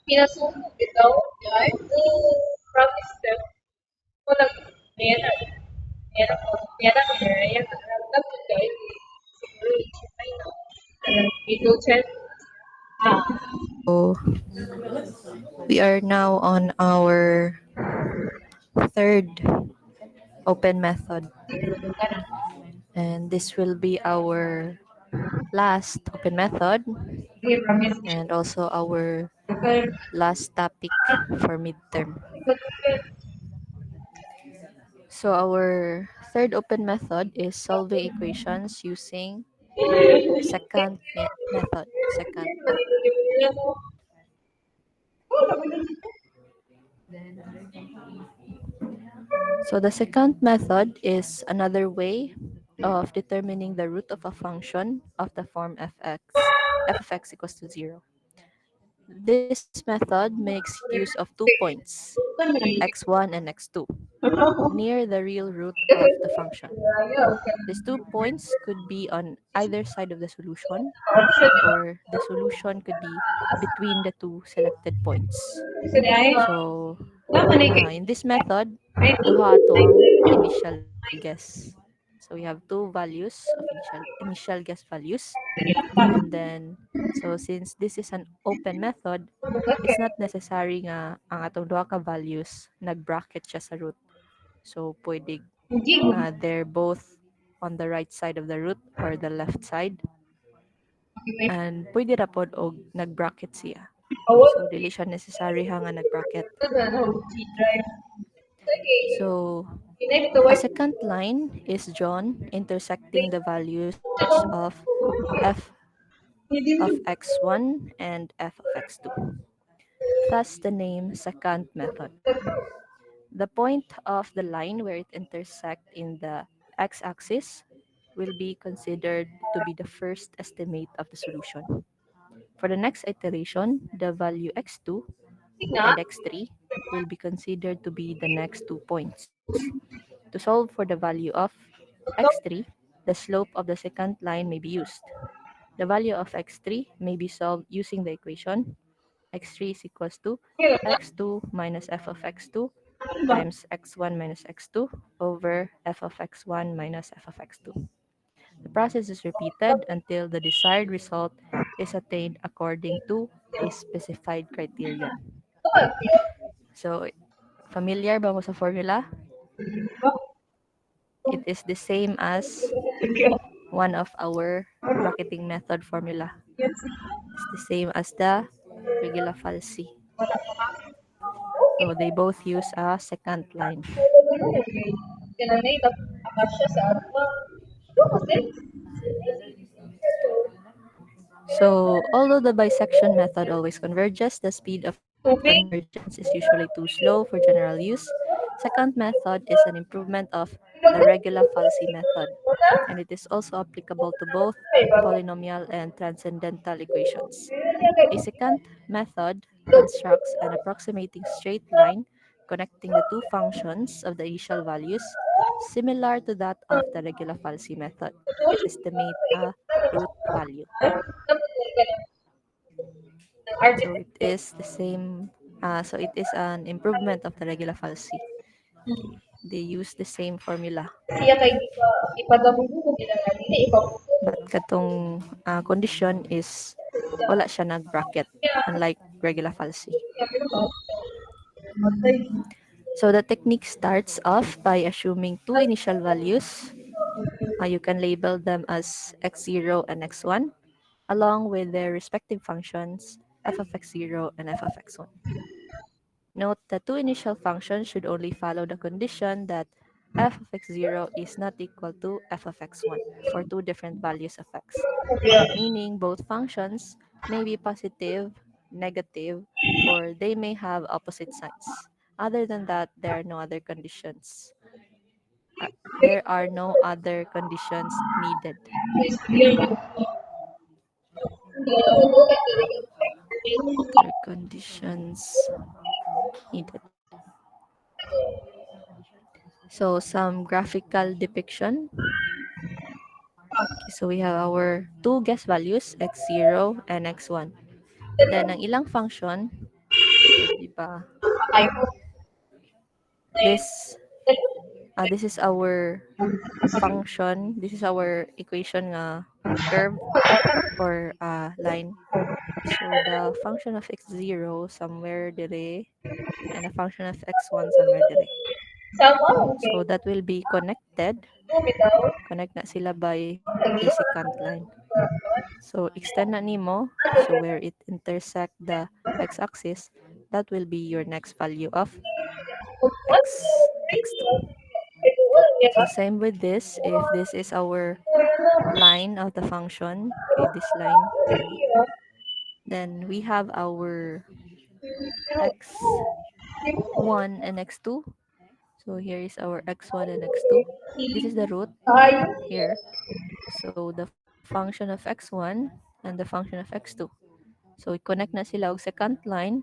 pinasuko bitaw ay practice step ko nag mera ko mera ko mera nagdagdag ko kay siguro i-try na video chat So we are now on our third open method, and this will be our last open method and also our last topic for midterm. So our third open method is solving equations using second method. So the second method is another way of determining the root of a function of the form f of x equals to 0. This method makes use of 2 points, x1 and x2, near the real root of the function. These 2 points could be on either side of the solution, or the solution could be between the two selected points. So, in this method, duha atong initial guess. So we have two values of initial guess values, and then so since this is an open method, it's not necessary nga ang atong duha ka values nag-bracket siya sa root. So pwede they're both on the right side of the root or the left side, and pwede ra pod og nag-bracket siya. So dili siya necessary ha nga nag-bracket. So a second line is drawn intersecting the values of f of x1 and f of x2. Thus the name second method. The point of the line where it intersects in the x-axis will be considered to be the first estimate of the solution. For the next iteration, the value x2 and x3 will be considered to be the next 2 points. To solve for the value of x3, the slope of the second line may be used. The value of x3 may be solved using the equation x3 is equals to x2 minus f of x2 times x1 minus x2 over f of x1 minus f of x2. The process is repeated until the desired result is attained according to a specified criterion. So, familiar ba mo sa formula? It is the same as one of our bracketing method formula. It's the same as the regular falsi. So they both use a second line. So although the bisection method always converges, the speed of convergence is usually too slow for general use. Second method is an improvement of the regular falsi method, and it is also applicable to both polynomial and transcendental equations. A second method constructs an approximating straight line connecting the two functions of the initial values, similar to that of the regular falsi method, to estimate a root value. So it is the same. So it is an improvement of the regular falsi. They use the same formula. But katong condition is wala siya nag-bracket, unlike regular falsi. So the technique starts off by assuming two initial values. You can label them as x0 and x1, along with their respective functions f of x0 and f of x1. Note that two initial functions should only follow the condition that f of x0 is not equal to f of x1 for two different values of x, meaning both functions may be positive, negative, or they may have opposite signs. Other than that, there are no other conditions. There are no other conditions needed. Other conditions needed. So some graphical depiction. Okay, so we have our two guess values, x0 and x1. Then ang ilang function Diba? Patay ko. This this is our function. This is our equation curve or line. So the function of x0 somewhere dire and the function of x1 somewhere dire. Sama, okay. So that will be connected. Bitaw. Connect na sila by a Lagi. secant line. So extend na nimo. So where it intersect the x-axis, that will be your next value of x2. So same with this. If this is our line of the function, okay, this line, then we have our x1 and x2. So here is our x1 and x2. This is the root here. So the function of x1 and the function of x2. So i-connect na sila og second line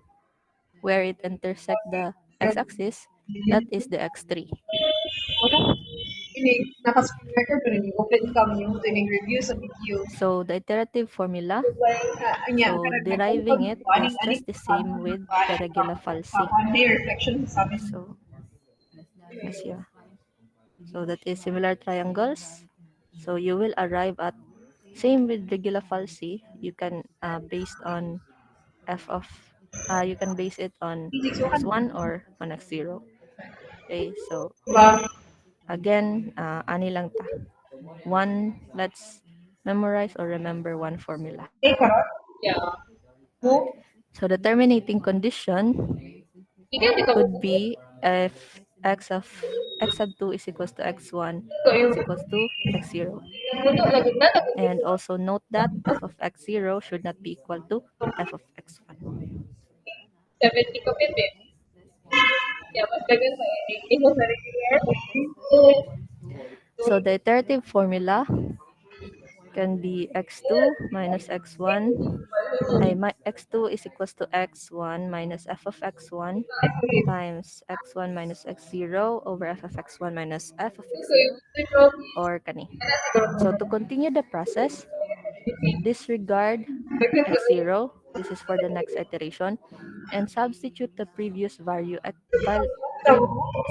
where it intersect the x-axis. That is the x3. Wala. Ini, naka-screen record pero ni open cam yung tining review sa video. So the iterative formula, Anya, so kanag deriving nag-open it ko, aning is aning just the same with the regular falsi. one-day reflection sa amin. So yes, yeah. So that is similar triangles. So you will arrive at same with regular falsi. You can based on f of you can base it on x1 or on x0. Okay, so Diba? again, ani lang ta. One, let's memorize or remember one formula. Eh, karot? Yeah. Mo? So the terminating condition could be if x of x sub 2 is equals to x1 is equals to x0. And also note that f of x0 should not be equal to f of x1. 70 kapit eh. Yeah, mas dagan pa eh. Imo sa regular. So the iterative formula can be x2 minus x1 x2 is equals to x1 minus f of x1 times x1 minus x0 over f of x1 minus f of x0 or kani. So to continue the process, disregard x0. This is for the next iteration, and substitute the previous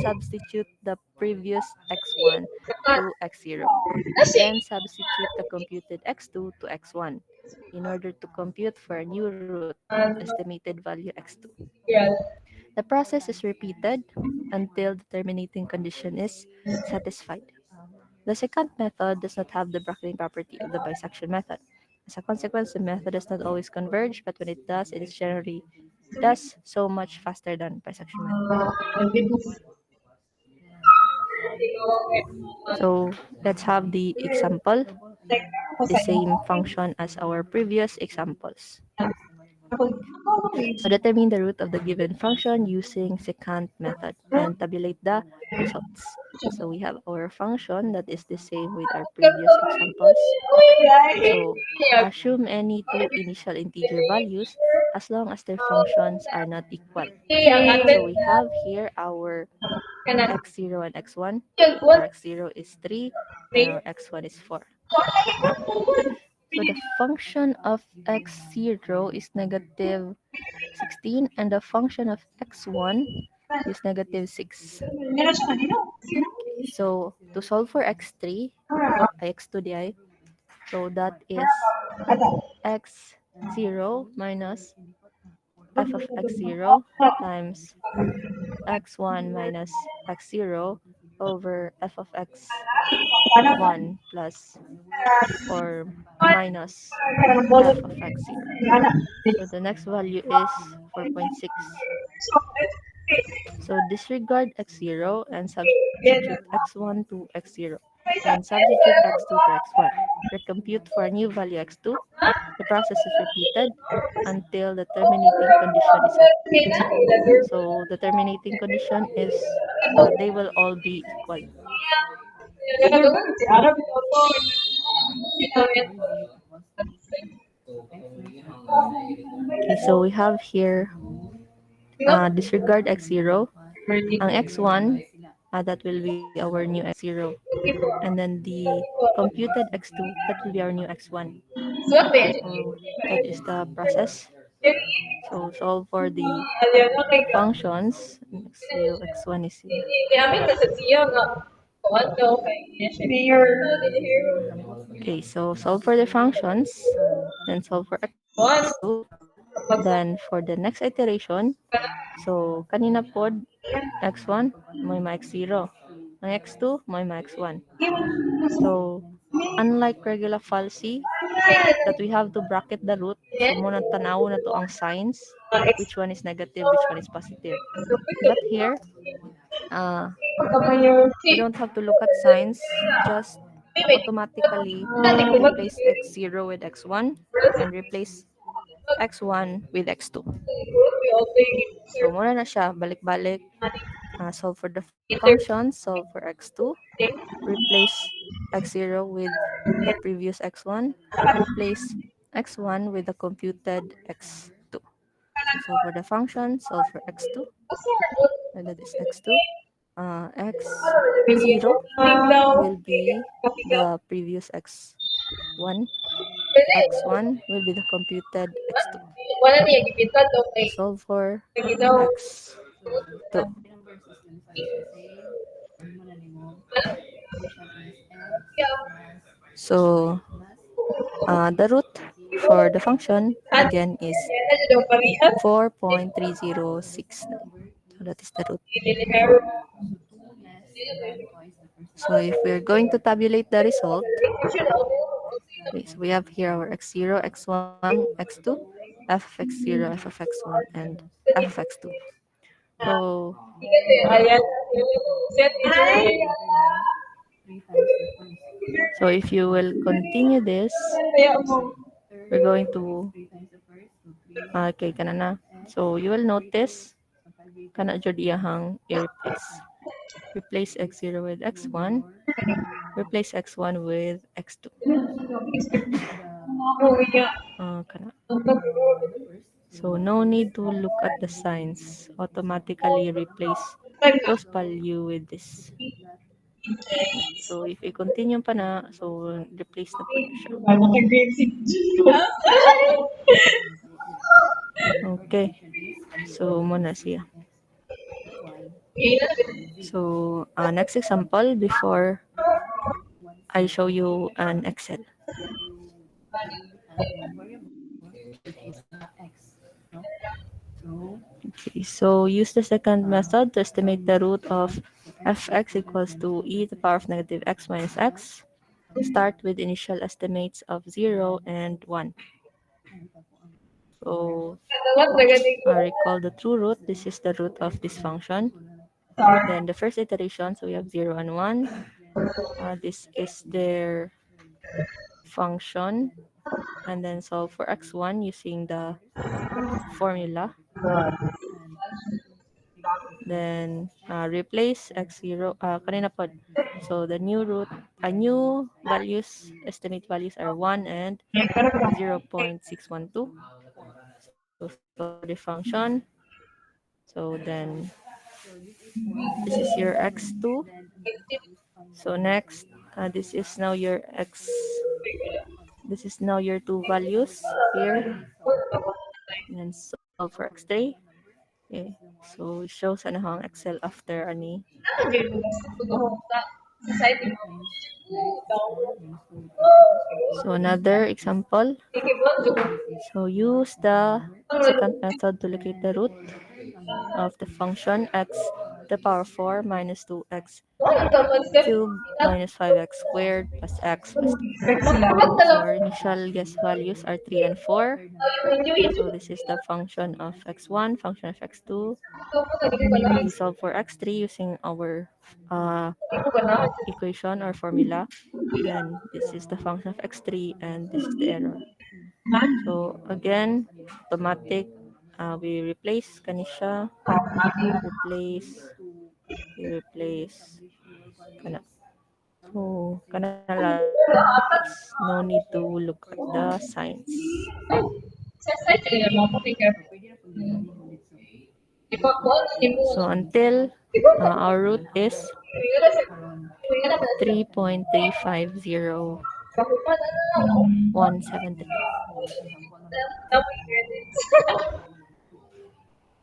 substitute the previous x1 to x0. Then substitute the computed x2 to x1 in order to compute for a new root, estimated value x2. Yeah. The process is repeated until the terminating condition is satisfied. The second method does not have the bracketing property of the bisection method. As a consequence, the method does not always converge, but when it does, it is generally does so much faster than bisection method. So let's have the example, the same function as our previous examples. So determine the root of the given function using secant method and tabulate the results. So we have our function that is the same with our previous examples. So assume any two initial integer values as long as their functions are not equal. So we have here our x0 and x1. Our x0 is 3 and our x1 is 4. So the function of x0 is negative 16 and the function of x1 is negative 6. So to solve for x3 or x2 di, so that is x0 minus f of x0 times x1 minus x0 over f of x1 plus or minus f of x0. So the next value is 4.6. So disregard x0 and substitute x1 to x0 and substitute x2 to x1. Recompute for a new value x2. The process is repeated until the terminating condition is satisfied. So the terminating condition is they will all be equal. Okay, so we have here disregard x0. Ang x1, that will be our new x0. And then the computed x2, that will be our new x1. So that is the process. So solve for the Ayan, okay ka. functions. X0, x1 is here. Amin nasa siya nga. Kuwan daw kay engineer. Okay, so solve for the functions, then solve for Kuwan. x2. Then for the next iteration, so kanina pod x1 may x0. Ang x2 may x1. So unlike regular falsi that we have to bracket the root, so muna tanaw na to ang signs, which one is negative, which one is positive. But here, we don't have to look at signs, just automatically replace x0 with x1 and replace x1 with x2. So muna na siya, balik-balik, solve for the function, solve for x2, replace x0 with the previous x1, replace x1 with the computed x2. So solve for the function, solve for x2, and that is x2. X0 will be the previous x1. X1 will be the computed x2. Wala niya gibitan daw kay Solve for daw. x2. So the root for the function again is 4.3069. So that is the root. So if we're going to tabulate the result, okay, so we have here our x0, x1, x2, f of x0, f of x1, and f of x2. So Ayan. Set if you will continue this, kaya mo. we're going to okay kana na. So you will notice kana jud iyahang i-replace. Replace x0 with x1. Replace x1 with x2. Kana. So no need to look at the signs. Automatically replace those value with this. So if we continue pa na, so replace na po na siya. Okay. So muna siya. So next example before I show you an Excel. Okay, so use the second method to estimate the root of fx equals to e to the power of negative x minus x. Start with initial estimates of 0 and 1. So recall the true root. This is the root of this function. Then the first iteration, so we have 0 and 1. This is their function. And then solve for x1 using the formula. Then replace x0 kanina po. So the new root new values, estimate values are 1 and 0.612. So solve for the function. So then this is your x2. So next this is now your x, this is now your two values here. And then solve for x3. Okay. So it shows ano ang Excel after ani. So another example. So use the second method to locate the root of the function x to the power 4 minus 2x cubed minus 5x squared plus x plus 2. So our initial guess values are 3 and 4. So this is the function of x1, function of x2. We solve for x3 using our equation or formula. Then this is the function of x3 and this is the error. So again, automatic, we replace kanisha, we replace kana. So kana lang replace. No need to look at the signs. So until our root is 3.350173. Tapos credits.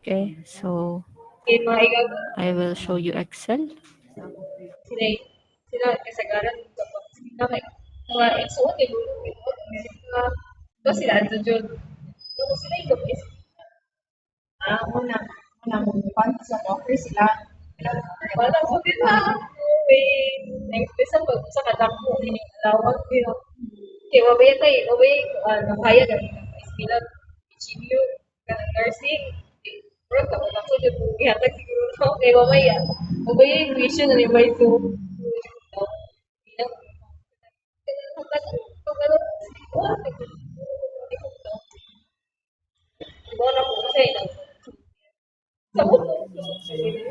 Okay, so Okay, mga igago. I will show you Excel. Sila, sila kasagaran kapag sila may mga exo, di lulo, ito, Amerika. Ito sila, ito dyan. Kung sila yung gabis, una sa offer sila. Wala ko din na. May next day sa kadako, alawag ko. Okay, wabaya nakaya na sila, HMU, nursing. Pero kung ako dyan, ihatag siguro na ako kay mamaya. Wabaya yung tuition na may so.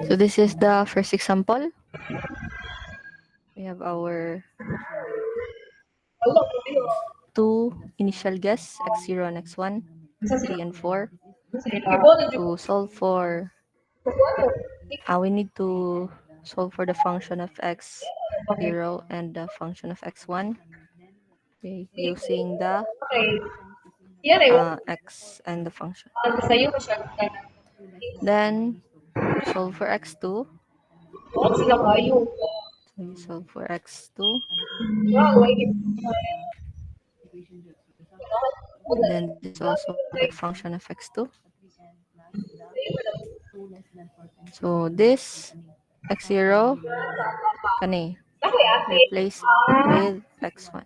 So this is the first example. We have our two initial guess, x0 and x1, 3 and 4. To solve for, we need to solve for the function of x0 and the function of x1. Okay, using the x and the function. Then solve for x2. So you solve for x2. Then this is also the function of x2. So this x0 kani replace with x1.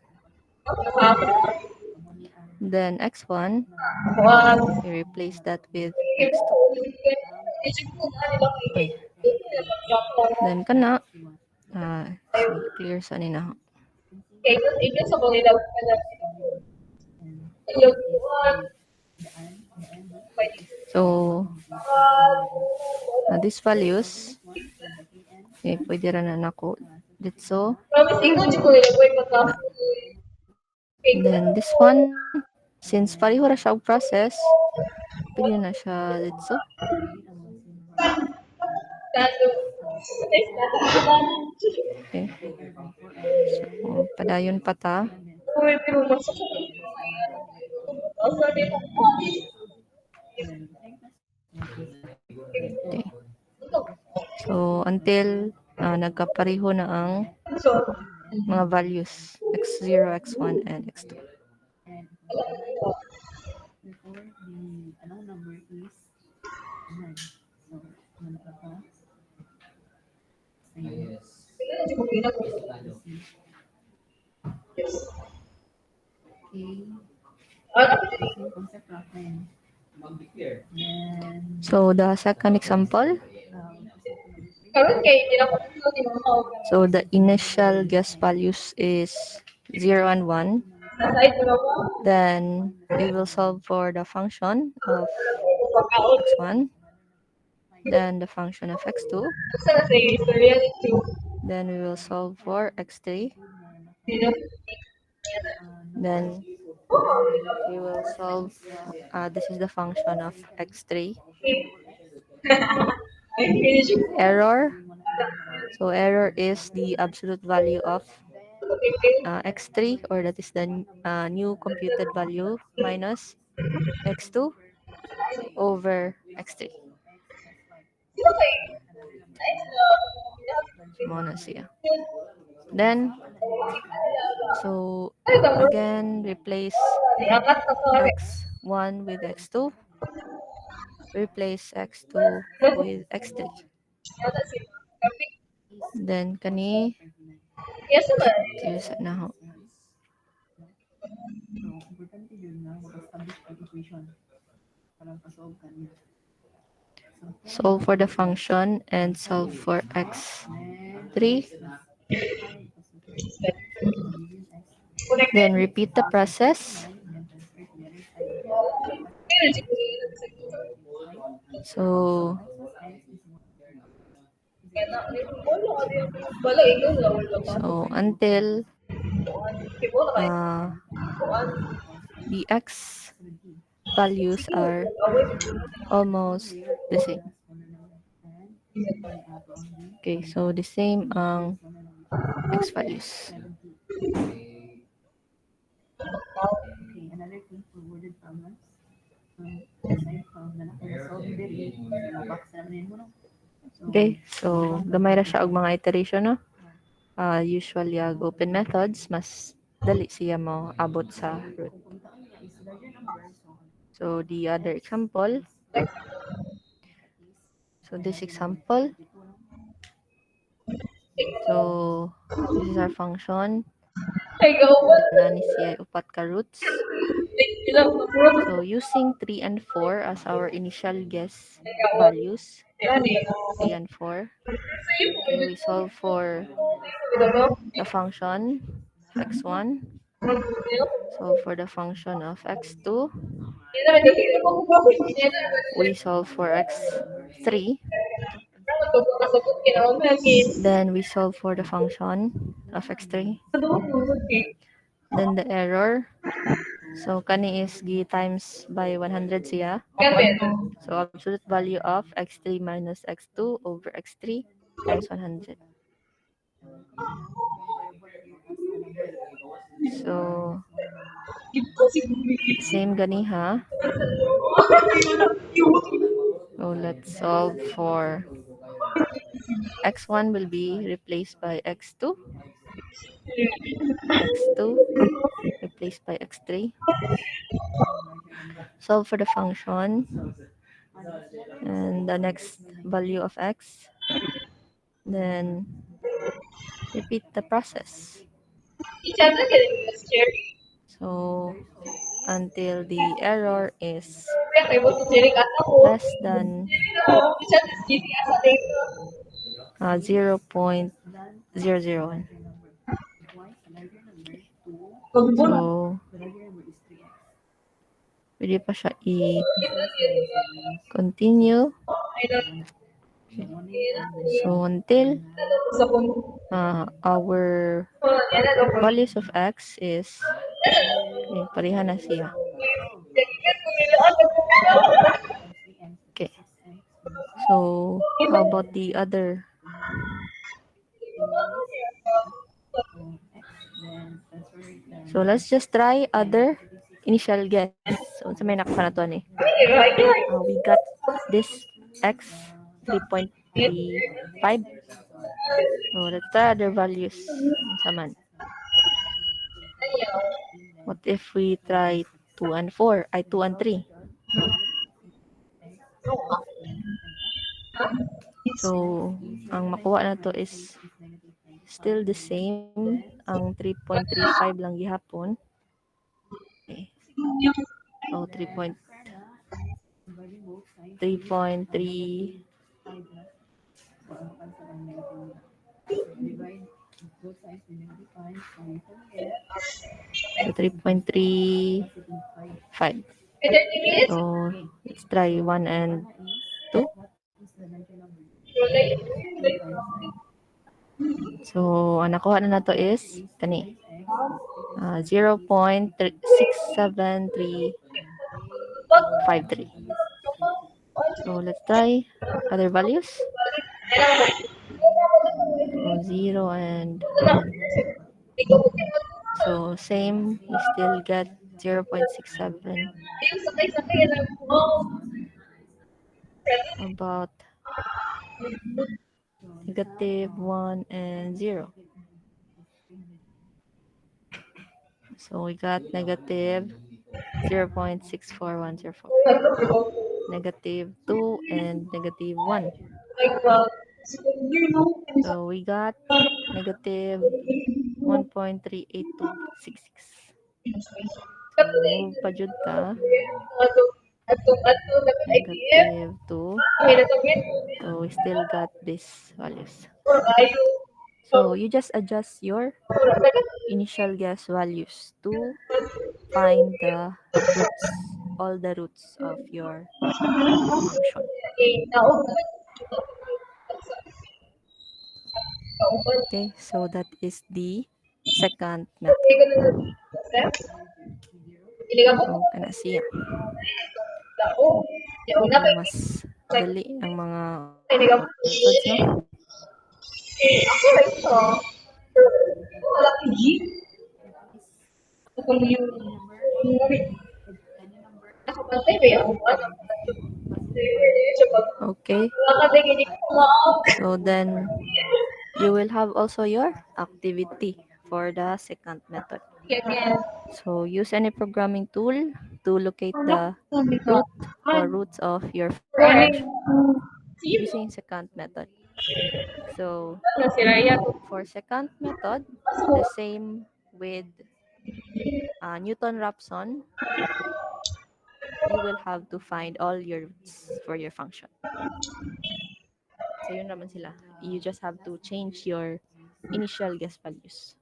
Then x1 we replace that with x2. Okay. Then kana see clear sa nina. So these values pwede ra na nako dito. Then this one, since pareho ra siya og process, pwede na siya dito. Okay. So, padayon pa ta. Okay. So, until nagkapareho na ang mga values, x0, x1, and x2. So, the second example. So, the initial guess values is 0 and 1. Then, we will solve for the function of x1. Then, the function of x2. Then, we will solve for x3. Then, we will solve, this is the function of x3. Error. So error is the absolute value of x3, or that is the new computed value minus x2 over x3. Muna siya. Then, so again, replace x1 with x2. Replace x2 with x3. Then, kani, clear na ho. Solve for the function and solve for x3. Then repeat the process. So until the x values are almost the same. Okay, so the same ang x values. Okay, so gamay ra siya og mga iteration, no? Usually, open methods, mas dali siya mo abot sa root. So, the other example. So, this example. So, this is our function. Nani siya upat ka roots. So, using 3 and 4 as our initial guess values, 3 and 4, okay, we solve for the function of x1, solve for the function of x2, we solve for x3, then we solve for the function of x3, then the error. So, kani is g times by 100 siya. So, absolute value of x3 minus x2 over x3 times 100. So, same gani ha. So, let's solve for x1 will be replaced by x2. x2 replaced by x3. Solve for the function. And the next value of x. Then repeat the process. So until the error is less than 0.001. So, pwede pa siya i-continue. So, until our values of x is pareha na siya. Okay. So, how about the other? So, let's just try other initial guess. So, sa may nakasa na to ni. We got this x 3.35. So, let's try other values. Saman. What if we try 2 and 4? 2 and 3. So, ang makuha na to is still the same. Ang 3.35 lang gihapon. Okay. So, 3.3. So, 3.35. So, let's try 1 and 2. So, ang nakuha na to is kani 0.67353. So, let's try other values. So, 0 and 1. So, same, we still get 0.67. About negative 1 and 0. So, we got negative 0.64104. Negative 2 and negative 1. So, we got negative 1.38266. So, move pa jud ta. Negative 2. So, we still got these values. So, you just adjust your initial guess values to find the roots, all the roots of your function. Okay, so that is the second method. So, kana siya. So, mas dali ang mga methods, no? Okay. So then you will have also your activity for the second method. So use any programming tool to locate the root or roots of your function using second method. So for second method, the same with Newton-Raphson, you will have to find all your roots for your function. So yun naman sila. You just have to change your initial guess values.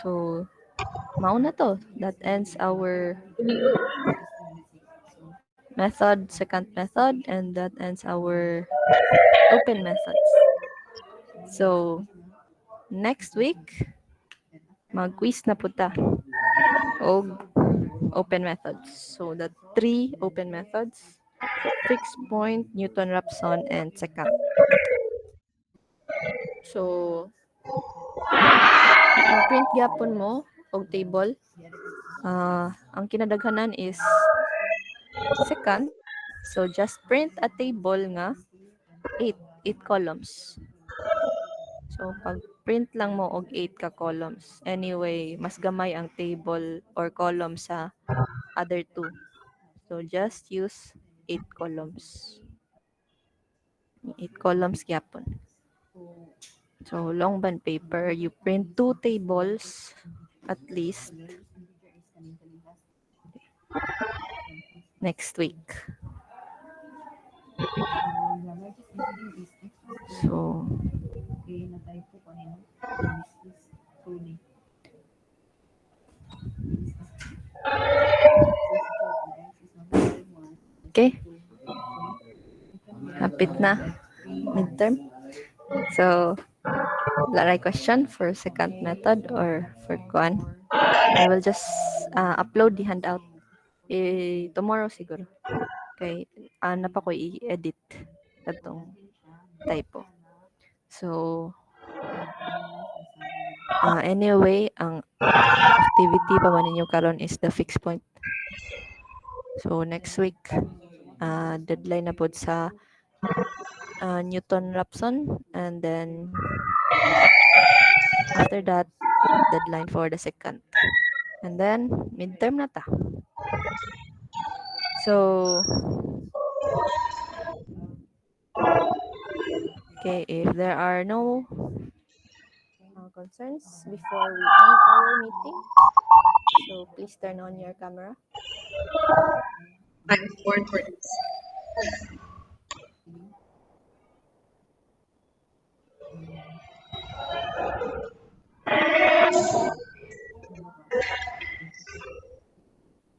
So, mauna to. That ends our method, second method, and that ends our open methods. So, next week, mag-quiz na puta og open methods. So, the three open methods, fixed point, Newton-Raphson, and secant. So, mag-print gyapon mo og table. Ang kinadaghanan is secant. So, just print a table nga 8 columns. So, pag print lang mo og 8 ka columns. Anyway, mas gamay ang table or column sa other two. So, just use 8 columns. 8 columns gyapon. So, long band paper, you print 2 tables at least next week. So, okay. Hapit na midterm. So, laray question for second method or for kuan. I will just upload the handout tomorrow siguro. Okay, na pa ko i-edit atong typo. So, anyway, ang activity pa man ninyo karon is the fixed point. So, next week, deadline na po sa Newton-Raphson, and then after that, deadline for the second. And then, midterm na ta. So, okay, if there are no concerns before we end our meeting, so please turn on your camera. I'm born for this.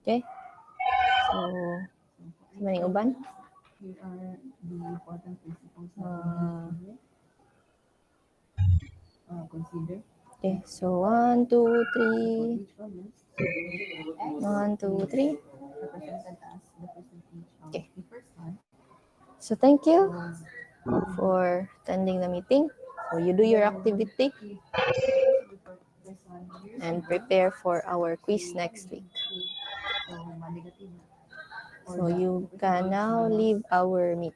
Okay. So, sa maning uban? Okay, so 1, 2, 3. 1, 2, 3. Okay. So thank you for attending the meeting. So you do your activity and prepare for our quiz next week. So you can now leave our meet.